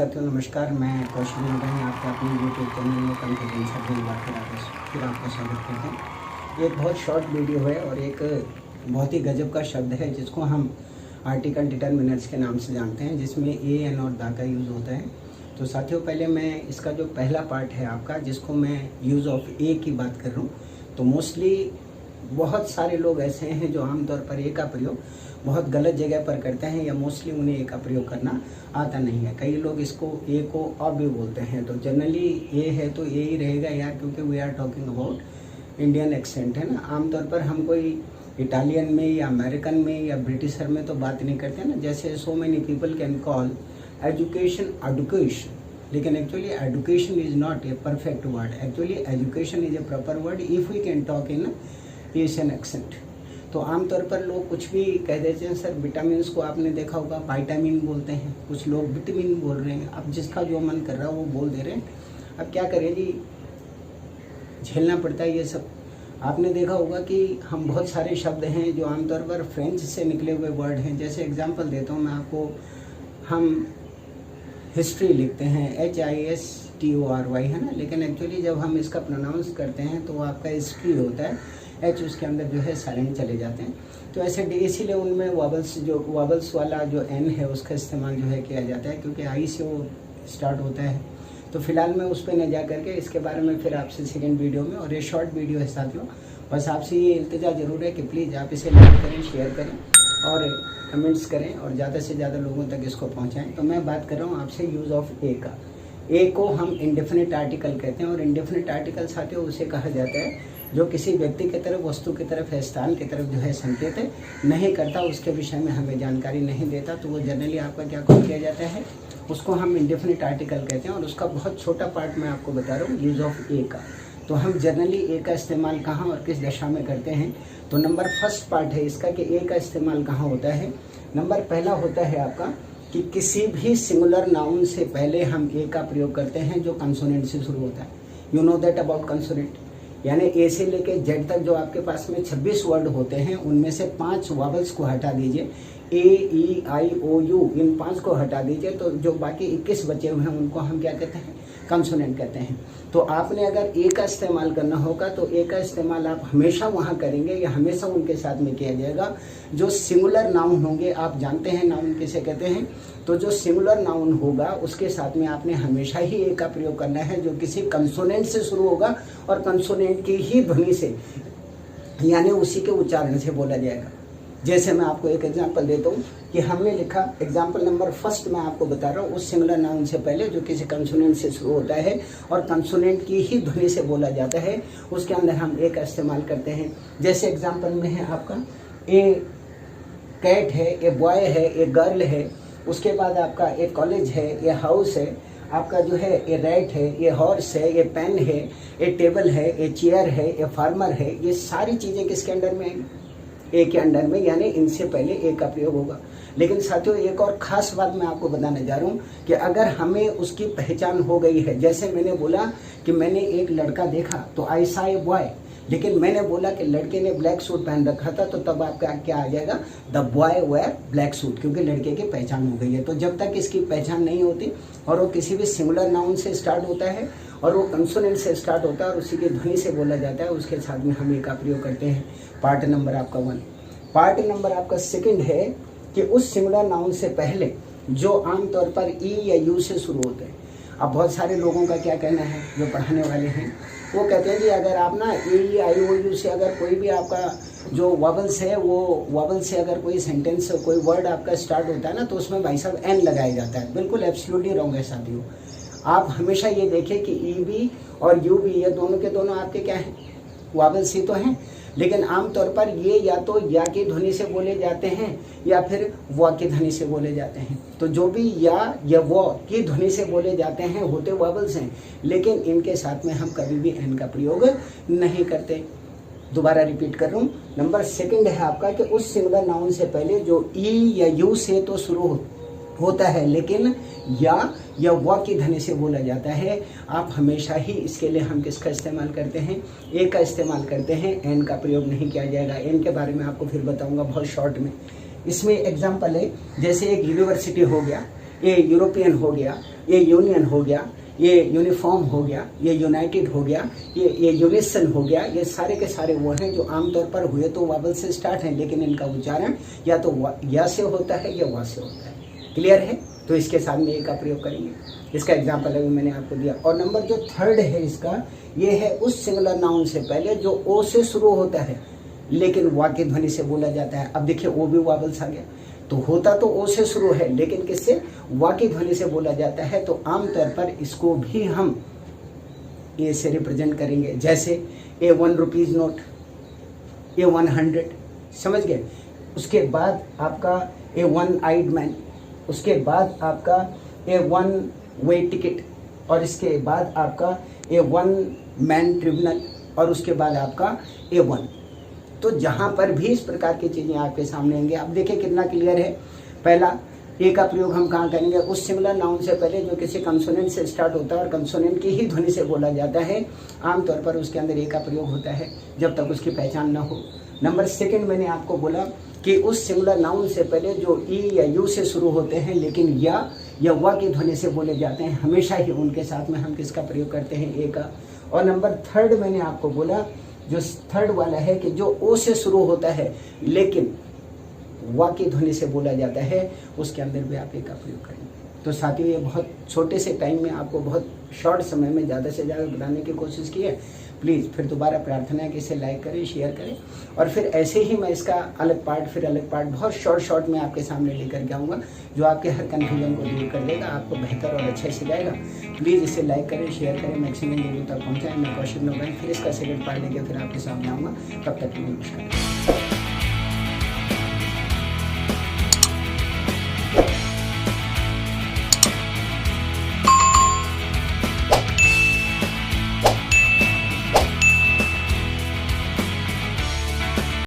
साथियों नमस्कार, मैं कौशल निगम आपके अपने यूट्यूब चैनल में कॉन्फिडेंस फिर आपका स्वागत करते हैं। एक बहुत शॉर्ट वीडियो है और एक बहुत ही गजब का शब्द है जिसको हम आर्टिकल डिटर्मिनर्स के नाम से जानते हैं, जिसमें ए एन और दा का यूज़ होता है। तो साथियों पहले मैं इसका जो पहला पार्ट है आपका, जिसको मैं यूज़ ऑफ ए की बात कर रहा हूँ, तो मोस्टली बहुत सारे लोग ऐसे हैं जो आमतौर पर ए का प्रयोग बहुत गलत जगह पर करते हैं या मोस्टली उन्हें ए का प्रयोग करना आता नहीं है। कई लोग इसको ए को अ भी बोलते हैं, तो जनरली ए है तो ए ही रहेगा यार, क्योंकि we are talking about Indian accent है ना। आमतौर पर हम कोई इटालियन में या अमेरिकन में या ब्रिटिशर में तो बात नहीं करते ना। जैसे so many people can call education education, लेकिन actually education is not a perfect word. Actually education is a proper word if we can talk in Asian accent. तो आमतौर पर लोग कुछ भी कह देते हैं। सर विटामिन को आपने देखा होगा वाइटामिन बोलते हैं, कुछ लोग विटामिन बोल रहे हैं। अब जिसका जो मन कर रहा है वो बोल दे रहे हैं। अब क्या करें जी, झेलना पड़ता है ये सब। आपने देखा होगा कि हम बहुत सारे शब्द हैं जो आमतौर पर फ्रेंच से निकले हुए वर्ड हैं। जैसे एग्जांपल देता हूँ मैं आपको, हम हिस्ट्री लिखते हैं HISTORY है ना, लेकिन एक्चुअली जब हम इसका प्रोनाउंस करते हैं तो आपका हिस्ट्री होता है, एच उसके अंदर जो है साइलेंट चले जाते हैं। तो ऐसे इसीलिए उनमें वावल्स वाला जो एन है उसका इस्तेमाल जो है किया जाता है, क्योंकि आई से वो स्टार्ट होता है। तो फिलहाल मैं उस पर न जा करके इसके बारे में फिर आपसे सेकेंड वीडियो में, और ये शॉर्ट वीडियो है साथियों, बस आपसे ये इल्तिजा ज़रूर है कि प्लीज़ आप इसे लाइक करें, शेयर करें और कमेंट्स करें और ज़्यादा से ज़्यादा लोगों तक इसको पहुँचाएँ। तो मैं बात कर रहा हूँ आपसे यूज़ ऑफ ए का। ए को हम इंडेफिनिट आर्टिकल कहते हैं, और इंडेफिनिट आर्टिकल साथियों उसे कहा जाता है जो किसी व्यक्ति की तरफ, वस्तु की तरफ या स्थान की तरफ जो है संकेत नहीं करता, उसके विषय में हमें जानकारी नहीं देता, तो वो जनरली आपका क्या कॉल किया जाता है, उसको हम इंडेफिनिट आर्टिकल कहते हैं। और उसका बहुत छोटा पार्ट मैं आपको बता रहा हूँ यूज़ ऑफ ए का। तो हम जनरली ए का इस्तेमाल कहाँ और किस दशा में करते हैं, तो नंबर फर्स्ट पार्ट है इसका कि ए का इस्तेमाल कहाँ होता है। नंबर पहला होता है आपका कि किसी भी सिंगुलर नाउन से पहले हम ए का प्रयोग करते हैं जो कंसोनेंट से शुरू होता है। You know that about consonant, यानी ए से लेके जेड तक जो आपके पास में 26 वर्ड होते हैं, उनमें से 5 वावल्स को हटा दीजिए, AEIOU इन 5 को हटा दीजिए, तो जो बाकी 21 बचे हुए हैं उनको हम क्या कहते हैं, कंसोनेंट कहते हैं। तो आपने अगर ए का इस्तेमाल करना होगा तो ए का इस्तेमाल आप हमेशा वहाँ करेंगे या हमेशा उनके साथ में किया जाएगा जो सिंगुलर नाउन होंगे। आप जानते हैं नाउन किसे कहते हैं, तो जो सिंगुलर नाउन होगा उसके साथ में आपने हमेशा ही ए का प्रयोग करना है जो किसी कंसोनेंट से शुरू होगा और कंसोनेंट की ही ध्वनि से, यानी उसी के उच्चारण से बोला जाएगा। जैसे मैं आपको एक एग्जांपल देता हूँ कि हमने लिखा, एग्जांपल नंबर फर्स्ट मैं आपको बता रहा हूँ, उस सिंगुलर नाउन से पहले जो किसी कंसोनेंट से शुरू होता है और कंसोनेंट की ही ध्वनि से बोला जाता है, उसके अंदर हम ए का इस्तेमाल करते हैं। जैसे एग्जांपल में है आपका ए कैट है, ए बॉय है, ए गर्ल है, उसके बाद आपका ए कॉलेज है, ए हाउस है, आपका जो है ए रैट है, ए हॉर्स है, ए पेन है, ए टेबल है, ए चेयर है, ए फार्मर है। ये सारी चीज़ें किसके अंडर में आएंगी, ए के अंडर में, यानी इनसे पहले ए का प्रयोग होगा। लेकिन साथियों एक और ख़ास बात मैं आपको बताने जा रहा हूँ कि अगर हमें उसकी पहचान हो गई है, जैसे मैंने बोला कि मैंने एक लड़का देखा तो आई सा ए बॉय, लेकिन मैंने बोला कि लड़के ने ब्लैक सूट पहन रखा था, तो तब आपका क्या आ जाएगा, the boy wear black suit, क्योंकि लड़के की पहचान हो गई है। तो जब तक इसकी पहचान नहीं होती और वो किसी भी सिंगुलर नाउन से स्टार्ट होता है और वो कंसोनेंट से स्टार्ट होता है और उसी की ध्वनि से बोला जाता है, उसके साथ में हम ए का प्रयोग करते हैं। पार्ट नंबर आपका 1। पार्ट नंबर आपका सेकंड है कि उस सिंगुलर नाउन से पहले जो आमतौर पर ई या यू से शुरू होते हैं। अब बहुत सारे लोगों का क्या कहना है जो पढ़ाने वाले हैं, वो कहते हैं कि अगर आप ना AEIOU से अगर कोई भी आपका जो वावल्स है, वो वावल से अगर कोई सेंटेंस, कोई वर्ड आपका स्टार्ट होता है ना, तो उसमें भाई साहब एन लगाया जाता है। बिल्कुल एब्सोल्युटली रॉन्ग है साथियों। आप हमेशा ये देखें कि EB और UB ये दोनों के दोनों आपके क्या हैं, वावल्स ही तो हैं, लेकिन आमतौर पर ये या तो या की ध्वनि से बोले जाते हैं या फिर व की ध्वनि से बोले जाते हैं। तो जो भी या वो की ध्वनि से बोले जाते हैं होते वावल्स हैं, लेकिन इनके साथ में हम कभी भी एन का प्रयोग नहीं करते। दोबारा रिपीट कर रहा हूँ, नंबर सेकंड है आपका कि उस सिंगुलर नाउन से पहले जो ई या यू से तो शुरू होता है, लेकिन या व की ध्वनि से बोला जाता है। आप हमेशा ही इसके लिए हम किसका इस्तेमाल करते हैं, ए का इस्तेमाल करते हैं, एन का प्रयोग नहीं किया जाएगा। एन के बारे में आपको फिर बताऊंगा बहुत शॉर्ट में। इसमें एग्जांपल है, जैसे एक यूनिवर्सिटी हो गया, ये यूरोपियन हो गया, ये यूनियन हो गया, ये यूनिफॉर्म हो गया, ये यूनाइटेड हो गया, ये यूनिसन हो गया, ये सारे के सारे वो हैं जो आमतौर पर हुए तो वावल से स्टार्ट हैं, लेकिन इनका उच्चारण या तो या से होता है या वा से होता है। क्लियर है? तो इसके साथ में ए का प्रयोग करेंगे। इसका एग्जाम्पल अभी मैंने आपको दिया। और नंबर जो थर्ड है इसका, ये है उस सिंगुलर नाउन से पहले जो ओ से शुरू होता है लेकिन वा की ध्वनि से बोला जाता है। अब देखिए ओ भी वावल्स आ गया, तो होता तो ओ से शुरू है लेकिन किससे? वा की ध्वनि से बोला जाता है। तो आमतौर पर इसको भी हम ए से रिप्रेजेंट करेंगे, जैसे ए 1 रुपीज़ नोट, ए 100, समझ गए? उसके बाद आपका ए 1 आइड मैन, उसके बाद आपका ए 1 वे टिकट, और इसके बाद आपका ए 1 मैन ट्रिब्यूनल, और उसके बाद आपका ए 1। तो जहाँ पर भी इस प्रकार की चीज़ें आपके सामने आएंगे, अब देखिए कितना क्लियर है। पहला ए का प्रयोग हम कहाँ करेंगे? उस सिंगुलर नाउन से पहले जो किसी कंसोनेंट से स्टार्ट होता है और कंसोनेंट की ही ध्वनि से बोला जाता है, आमतौर पर उसके अंदर ए का प्रयोग होता है जब तक उसकी पहचान न हो। नंबर सेकंड, मैंने आपको बोला कि उस सिंगुलर नाउन से पहले जो ई या यू से शुरू होते हैं लेकिन या वा की ध्वनि से बोले जाते हैं, हमेशा ही उनके साथ में हम किसका प्रयोग करते हैं? ए का। और नंबर थर्ड, मैंने आपको बोला जो थर्ड वाला है कि जो ओ से शुरू होता है लेकिन वा की ध्वनि से बोला जाता है, उसके अंदर भी आप ए का प्रयोग करेंगे। तो साथियों, ये बहुत छोटे से टाइम में आपको बहुत शॉर्ट समय में ज़्यादा से ज़्यादा बताने की कोशिश की है। प्लीज़ फिर दोबारा प्रार्थना है कि इसे लाइक करें, शेयर करें, और फिर ऐसे ही मैं इसका अलग पार्ट बहुत शॉर्ट में आपके सामने लेकर के आऊँगा जो आपके हर कन्फ्यूजन को दूर कर देगा, आपको बेहतर और अच्छे से जाएगा। प्लीज़ इसे लाइक करें, शेयर करें, मैक्सिमम लोगों तक पहुँचाएं। मैं कौशिक नोबेल फिर इसका सेकंड पार्ट लेकर फिर आपके सामने आऊँगा। तब तक के लिए नमस्कार।